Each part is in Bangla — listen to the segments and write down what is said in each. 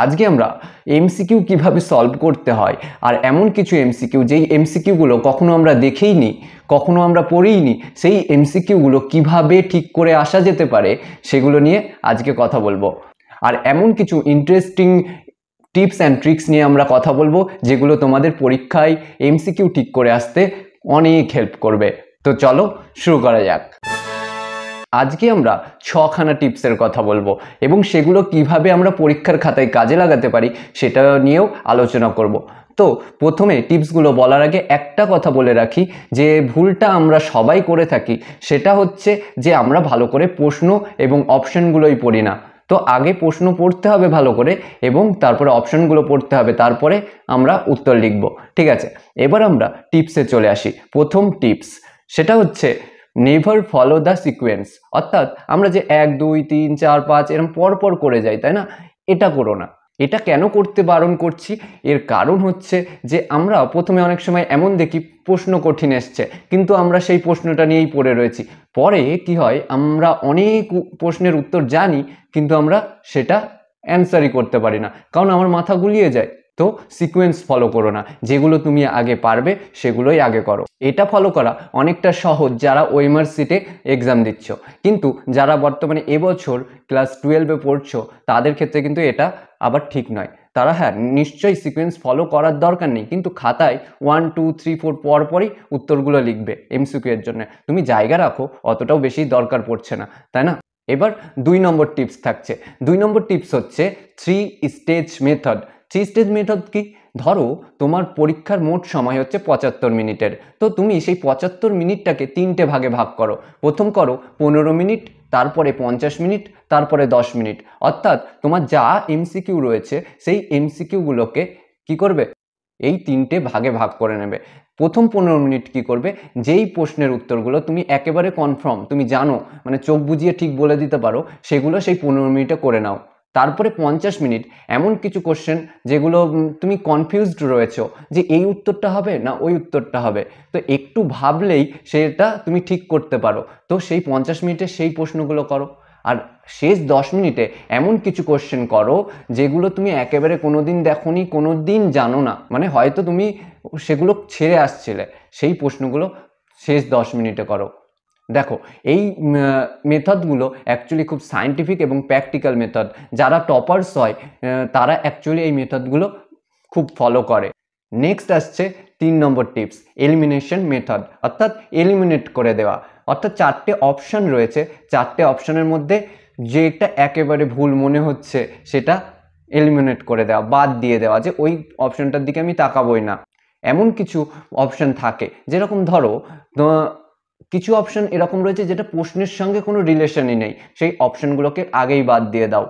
আজকে আমরা এমসিকিউ কিভাবে সলভ করতে হয় আর এমন কিছু এমসিকিউ যেই এমসিকিউগুলো কখনো আমরা দেখেইনি, কখনো আমরা পড়িনি, সেই এমসিকিউগুলো কিভাবে ঠিক করে আসা যেতে পারে সেগুলো নিয়ে আজকে কথা বলবো। আর এমন কিছু ইন্টারেস্টিং টিপস অ্যান্ড ট্রিক্স নিয়ে আমরা কথা বলবো যেগুলো তোমাদের পরীক্ষায় এমসিকিউ ঠিক করে আসতে অনেক হেল্প করবে। তো চলো শুরু করা যাক। আজকে আমরা 6খানা টিপসের কথা বলবো এবং সেগুলো কিভাবে আমরা পরীক্ষার খাতায় কাজে লাগাতে পারি সেটা নিয়েও আলোচনা করব। তো প্রথমে টিপসগুলো বলার আগে একটা কথা বলে রাখি যে ভুলটা আমরা সবাই করে থাকি, সেটা হচ্ছে যে আমরা ভালো করে প্রশ্ন এবং অপশনগুলোই পড়ি না। তো আগে প্রশ্ন পড়তে হবে ভালো করে এবং তারপরে অপশনগুলো পড়তে হবে, তারপরে আমরা উত্তর লিখব। ঠিক আছে, এবার আমরা টিপসে চলে আসি। প্রথম টিপস সেটা হচ্ছে নেভার ফলো দ্য সিকোয়েন্স। অর্থাৎ আমরা যে 1 2 3 4 5 এরকম পরপর করে যাই, তাই না? এটা করো না। এটা কেন করতে বারণ করছি? এর কারণ হচ্ছে যে আমরা প্রথমে অনেক সময় এমন দেখি প্রশ্ন কঠিন এসছে, কিন্তু আমরা সেই প্রশ্নটা নিয়েই পড়ে রয়েছি। পরে কি হয়, আমরা অনেক প্রশ্নের উত্তর জানি কিন্তু আমরা সেটা অ্যান্সারই করতে পারি না, কারণ আমার মাথা গুলিয়ে যায়। তো সিকোয়েন্স ফলো করো না, যেগুলো তুমি আগে পারবে সেগুলোই আগে করো। এটা ফলো করা অনেকটা সহজ যারা ওএমআর সিটে এক্সাম দিচ্ছ, কিন্তু যারা বর্তমানে এবছর ক্লাস 12-এ পড়ছো তাদের ক্ষেত্রে কিন্তু এটা আবার ঠিক নয়। তারা হ্যাঁ নিশ্চয়ই সিকোয়েন্স ফলো করার দরকার নেই, কিন্তু খাতায় 1 2 3 4 পরপরই উত্তরগুলো লিখবে এমসিকিউ এর জন্য। তুমি জায়গা রাখো, অতটাও বেশি দরকার পড়ছে না, তাই না? এবার 2 নম্বর টিপস থাকছে। 2 নম্বর টিপস হচ্ছে 3 স্টেজ মেথড। 3 স্টেজ মেথড কি? ধরো তোমার পরীক্ষার মোট সময় হচ্ছে 75 মিনিটের, তো তুমি সেই 75 মিনিটটাকে 3টে ভাগে ভাগ করো। প্রথম করো 15 মিনিট, তারপরে 50 মিনিট, তারপরে 10 মিনিট। অর্থাৎ তোমার যা এমসিকিউ রয়েছে সেই এমসিকিউগুলোকে কি করবে, এই 3টে ভাগে ভাগ করে নেবে। প্রথম 15 মিনিট কি করবে, যেই প্রশ্নের উত্তরগুলো তুমি একেবারে কনফার্ম, তুমি জানো, মানে চোখ বুজিয়ে ঠিক বলে দিতে পারো, সেগুলো সেই 15 মিনিটে করে নাও। তারপরে 50 মিনিট এমন কিছু কোশ্চেন যেগুলো তুমি কনফিউজড রয়েছো যে এই উত্তরটা হবে না ওই উত্তরটা হবে, তো একটু ভাবলেই সেটা তুমি ঠিক করতে পারো, তো সেই 50 মিনিটে সেই প্রশ্নগুলো করো। আর শেষ 10 মিনিটে এমন কিছু কোশ্চেন করো যেগুলো তুমি একেবারে কোনোদিন দেখোনি, কোনোদিন জানো না, মানে হয়তো তুমি সেগুলো ছেড়ে আসছিলে, সেই প্রশ্নগুলো শেষ 10 মিনিটে করো। দেখো এই মেথডগুলো অ্যাকচুয়ালি খুব সায়েন্টিফিক এবং প্র্যাকটিক্যাল মেথড। যারা টপার্স হয় তারা অ্যাকচুয়ালি এই মেথডগুলো খুব ফলো করে। নেক্সট আসছে 3 নম্বর টিপস, এলিমিনেশন মেথড। অর্থাৎ এলিমিনেট করে দেওয়া। অর্থাৎ 4টে অপশন রয়েছে, 4টে অপশনের মধ্যে যেটা একেবারে ভুল মনে হচ্ছে সেটা এলিমিনেট করে দেওয়া, বাদ দিয়ে দেওয়া, যে ওই অপশনটার দিকে আমি তাকাবোই না। এমন কিছু অপশন থাকে, যেরকম ধরো কিছু অপশন এরকম রয়েছে যেটা প্রশ্নের সঙ্গে কোনো রিলেশনই নেই, সেই অপশনগুলোকে আগেই বাদ দিয়ে দাও।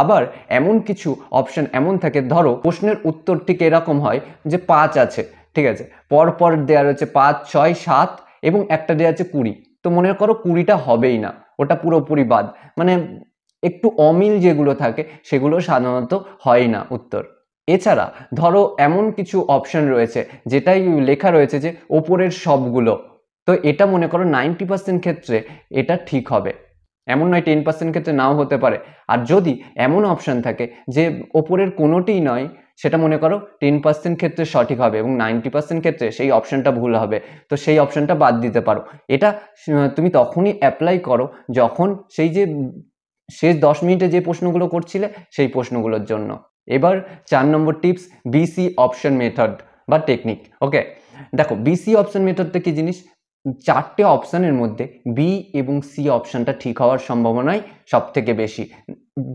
আবার এমন কিছু অপশন এমন থাকে, ধরো প্রশ্নের উত্তর ঠিক এরকম হয় যে 5 আছে, ঠিক আছে, পরপর দেওয়া রয়েছে 5 6 7 এবং একটা দেওয়া আছে 20, তো মনে করো 20টা হবেই না, ওটা পুরোপুরি বাদ। মানে একটু অমিল যেগুলো থাকে সেগুলো সাধারণত হয় না উত্তর। এছাড়া ধরো এমন কিছু অপশন রয়েছে যেটাই লেখা রয়েছে যে ওপরের সবগুলো, তো এটা মনে করো 90% ক্ষেত্রে এটা ঠিক হবে, এমন নয় 10% ক্ষেত্রে নাও হতে পারে। আর যদি এমন অপশন থাকে যে ওপরের কোনোটিই নয়, সেটা মনে করো 10% ক্ষেত্রে সঠিক হবে এবং 90% ক্ষেত্রে সেই অপশনটা ভুল হবে, তো সেই অপশনটা বাদ দিতে পারো। এটা তুমি তখনই অ্যাপ্লাই করো যখন সেই যে শেষ 10 মিনিটে যে প্রশ্নগুলো করছিলে সেই প্রশ্নগুলোর জন্য। এবার 4 নম্বর টিপস, বিসি অপশন মেথড বা টেকনিক। ওকে, দেখো বিসি অপশন মেথডটা কি জিনিস? 4টে অপশনের মধ্যে বি এবং সি অপশনটা ঠিক হওয়ার সম্ভাবনাই সব থেকে বেশি।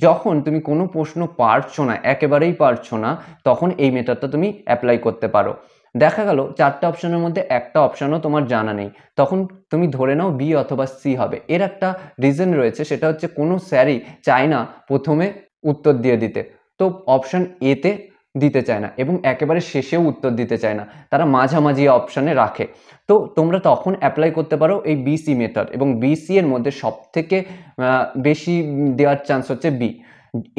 যখন তুমি কোনো প্রশ্ন পারছো না, একেবারেই পারছো না, তখন এই মেথডটা তুমি অ্যাপ্লাই করতে পারো। দেখা গেল 4টে অপশনের মধ্যে একটা অপশনও তোমার জানা নেই, তখন তুমি ধরে নাও বি অথবা সি হবে। এর একটা রিজন রয়েছে, সেটা হচ্ছে কোনো স্যারই চায় না প্রথমে উত্তর দিয়ে দিতে, তো অপশন এতে দিতে চায় না এবং একেবারে শেষেও উত্তর দিতে চায় না, তারা মাঝামাঝি অপশানে রাখে। তো তোমরা তখন অ্যাপ্লাই করতে পারো এই বিসি মেথড, এবং বিসি এর মধ্যে সব থেকে বেশি দেওয়ার চান্স হচ্ছে বি।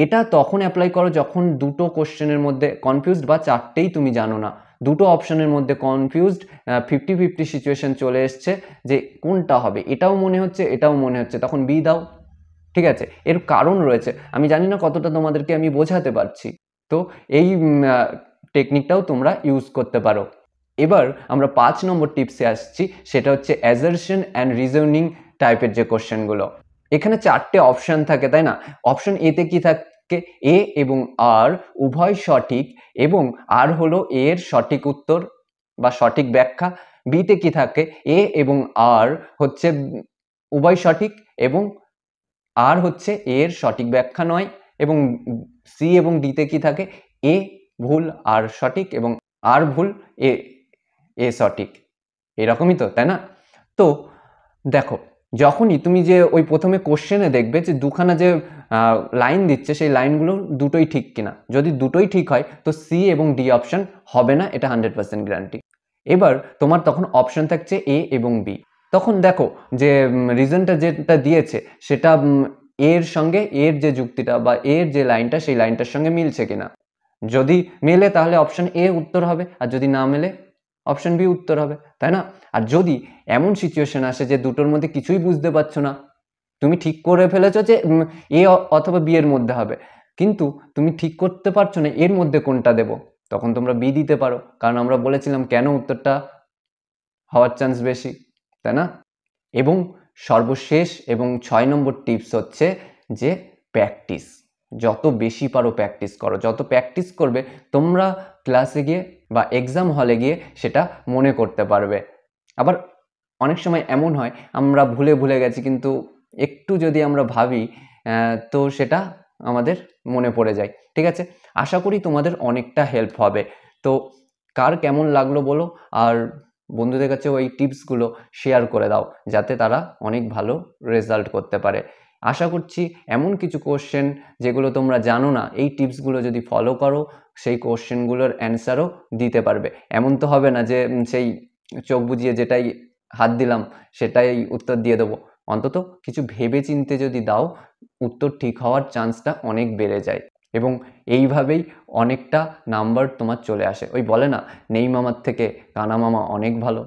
এটা তখন অ্যাপ্লাই করো যখন দুটো কোশ্চেনের মধ্যে কনফিউজড বা 4টেই তুমি জানো না, দুটো অপশনের মধ্যে কনফিউজড, 50-50 সিচুয়েশন চলে এসছে যে কোনটা হবে, এটাও মনে হচ্ছে এটাও মনে হচ্ছে, তখন বি দাও। ঠিক আছে, এর কারণ রয়েছে, আমি জানি না কতটা তোমাদেরকে আমি বোঝাতে পারছি। তো এই টেকনিকটাও তোমরা ইউজ করতে পারো। এবার আমরা 5 নম্বর টিপসে আসছি, সেটা হচ্ছে অ্যাসারশন অ্যান্ড রিজনিং টাইপের যে কোশ্চেনগুলো। এখানে 4টে অপশান থাকে, তাই না? অপশন এতে কি থাকে, এ এবং আর উভয় সঠিক এবং আর হলো এর সঠিক উত্তর বা সঠিক ব্যাখ্যা। বিতে কি থাকে, এ এবং আর হচ্ছে উভয় সঠিক এবং আর হচ্ছে এর সঠিক ব্যাখ্যা নয়। এবং সি এবং ডিতে কি থাকে, এ ভুল আর সঠিক এবং আর ভুল এ এ সঠিক। এরকমই তো, তাই না? তো দেখো, যখনই তুমি যে ওই প্রথমে কোশ্চেনে দেখবে যে দুখানা যে লাইন দিচ্ছে, সেই লাইনগুলো দুটোই ঠিক কিনা। যদি দুটোই ঠিক হয় তো সি এবং ডি অপশন হবে না, এটা 100% গ্যারান্টি। এবার তোমার তখন অপশন থাকছে এ এবং বি। তখন দেখো যে রিজনটা যেটা দিয়েছে সেটা এর সঙ্গে এর যে যুক্তিটা বা এর যে লাইনটা, সেই লাইনটার সঙ্গে মিলছে কিনা। যদি মেলে তাহলে অপশন এ উত্তর হবে, আর যদি না মেলে অপশন বি উত্তর হবে, তাই না? আর যদি এমন সিচুয়েশন আসে যে দুটোর মধ্যে কিছুই বুঝতে পারছো না, তুমি ঠিক করে ফেলেছো যে এ অথবা বি এর মধ্যে হবে, কিন্তু তুমি ঠিক করতে পারছো না এর মধ্যে কোনটা দেব, তখন তোমরা বি দিতে পারো, কারণ আমরা বলেছিলাম কেন উত্তরটা হওয়ার চান্স বেশি, তাই না? এবং সর্বশেষ এবং 6 নম্বর টিপস হচ্ছে যে প্র্যাকটিস। যত বেশি পারো প্র্যাকটিস করো। যত প্র্যাকটিস করবে তোমরা ক্লাসে গিয়ে বা এক্সাম হলে গিয়ে সেটা মনে করতে পারবে। আবার অনেক সময় এমন হয় আমরা ভুলে গেছি, কিন্তু একটু যদি আমরা ভাবি তো সেটা আমাদের মনে পড়ে যায়। ঠিক আছে, আশা করি তোমাদের অনেকটা হেল্প হবে। তো কার কেমন লাগলো বলো, আর বন্ধুদের কাছে ওই টিপসগুলো শেয়ার করে দাও যাতে তারা অনেক ভালো রেজাল্ট করতে পারে। আশা করছি এমন কিছু কোশ্চেন যেগুলো তোমরা জানো না, এই টিপসগুলো যদি ফলো করো সেই কোশ্চেনগুলোর অ্যান্সারও দিতে পারবে। এমন তো হবে না যে সেই চোখ বুজিয়ে যেটাই হাত দিলাম সেটাই উত্তর দিয়ে দেবো। অন্তত কিছু ভেবে চিনতে যদি দাও, উত্তর ঠিক হওয়ার চান্সটা অনেক বেড়ে যায় এবং এইভাবেই অনেকটা নাম্বার তোমার চলে আসে। ওই বলে না, নেই মামার থেকে কানা মামা অনেক ভালো।